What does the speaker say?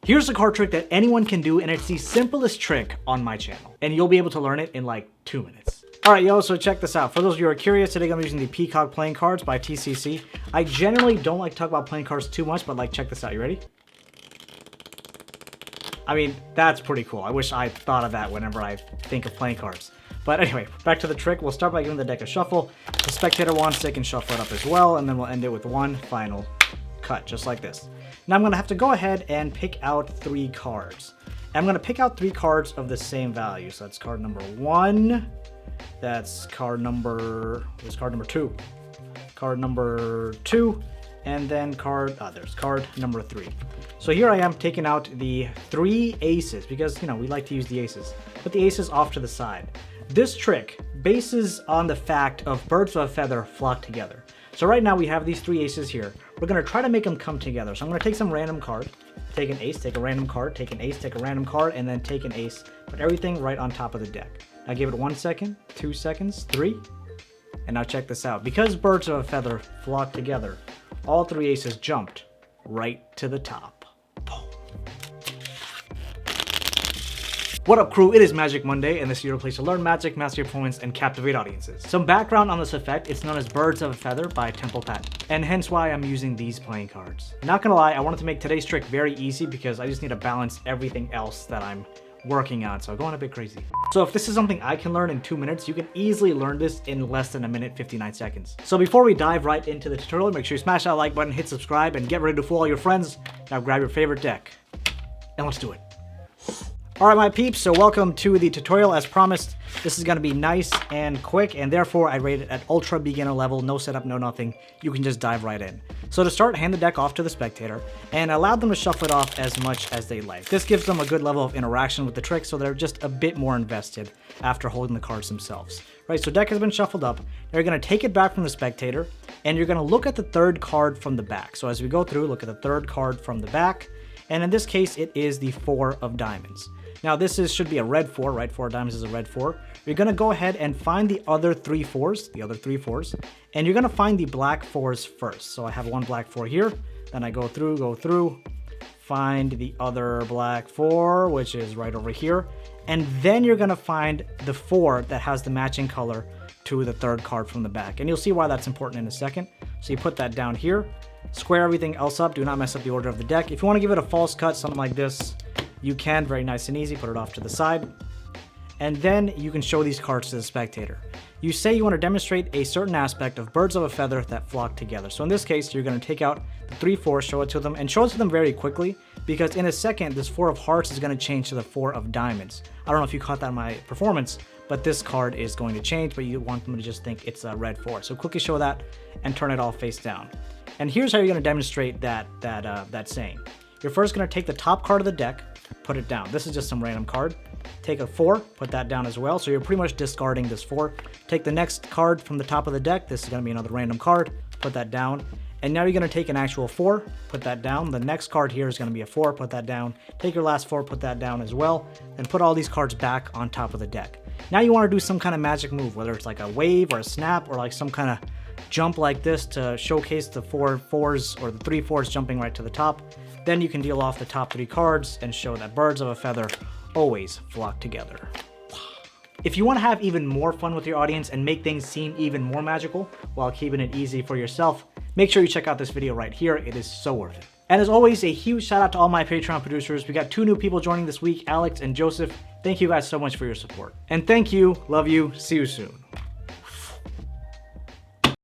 Here's a card trick that anyone can do, and it's the simplest trick on my channel. And you'll be able to learn it in like 2 minutes. Alright, yo, so check this out. For those of you who are curious, today I'm using the Peacock playing cards by TCC. I generally don't like to talk about playing cards too much, but like, check this out. You ready? I mean, that's pretty cool. I wish I thought of that whenever I think of playing cards. But anyway, back to the trick. We'll start by giving the deck a shuffle. The spectator wants they can shuffle it up as well, and then we'll end it with one final cut, just like this. Now I'm going to have to go ahead and pick out 3 cards. And I'm going to pick out 3 cards of the same value. So that's card number 1. That's card number... There's card number 2. Card number 2. And then there's card number 3. So here I am taking out the 3 aces because, you know, we like to use the aces. Put the aces off to the side. This trick bases on the fact of birds of a feather flock together. So right now we have these 3 aces here. We're going to try to make them come together. So I'm going to take some random card, take an ace, take a random card, take an ace, take a random card, and then take an ace. Put everything right on top of the deck. Now give it 1 second, 2 seconds, 3. And now check this out. Because birds of a feather flock together, all 3 aces jumped right to the top. What up, crew? It is Magic Monday, and this is your place to learn magic, master your opponents, and captivate audiences. Some background on this effect: it's known as Birds of a Feather by Temple Patent, and hence why I'm using these playing cards. Not gonna lie, I wanted to make today's trick very easy because I just need to balance everything else that I'm working on, so I'm going a bit crazy. So if this is something I can learn in 2 minutes, you can easily learn this in less than 1 minute 59 seconds. So before we dive right into the tutorial, make sure you smash that like button, hit subscribe, and get ready to fool all your friends. Now grab your favorite deck, and let's do it. Alright, my peeps, so welcome to the tutorial. As promised, this is going to be nice and quick, and therefore I rate it at ultra beginner level, no setup, no nothing. You can just dive right in. So to start, hand the deck off to the spectator, and allow them to shuffle it off as much as they like. This gives them a good level of interaction with the trick, so they're just a bit more invested after holding the cards themselves. Right, so deck has been shuffled up. You're going to take it back from the spectator, and you're going to look at the 3rd card from the back. So as we go through, look at the 3rd card from the back, and in this case, it is the 4 of diamonds. Now this should be a red 4, right? 4 of diamonds is a red 4. You're going to go ahead and find the other 3 4s, and you're going to find the black 4s first. So I have 1 black 4 here, then I go through, find the other black 4, which is right over here, and then you're going to find the 4 that has the matching color to the 3rd card from the back. And you'll see why that's important in a second. So you put that down here, square everything else up, do not mess up the order of the deck. If you want to give it a false cut, something like this, you can, very nice and easy, put it off to the side. And then you can show these cards to the spectator. You say you want to demonstrate a certain aspect of birds of a feather that flock together. So in this case, you're going to take out the 3 4s, show it to them, and show it to them very quickly, because in a second, this 4 of hearts is going to change to the 4 of diamonds. I don't know if you caught that in my performance, but this card is going to change, but you want them to just think it's a red 4. So quickly show that and turn it all face down. And here's how you're going to demonstrate that saying. You're first going to take the top card of the deck, put it down. This is just some random card. Take a 4, put that down as well. So you're pretty much discarding this 4. Take the next card from the top of the deck. This is going to be another random card. Put that down. And now you're going to take an actual 4, put that down. The next card here is going to be a 4, put that down. Take your last 4, put that down as well. And put all these cards back on top of the deck. Now you want to do some kind of magic move, whether it's like a wave or a snap or like some kind of jump like this to showcase the 4 4s or the 3 4s jumping right to the top. Then you can deal off the top 3 cards and show that birds of a feather always flock together. If you want to have even more fun with your audience and make things seem even more magical while keeping it easy for yourself, make sure you check out this video right here. It is so worth it. And as always, a huge shout out to all my Patreon producers. We got 2 new people joining this week, Alex and Joseph. Thank you guys so much for your support. And thank you, love you, see you soon.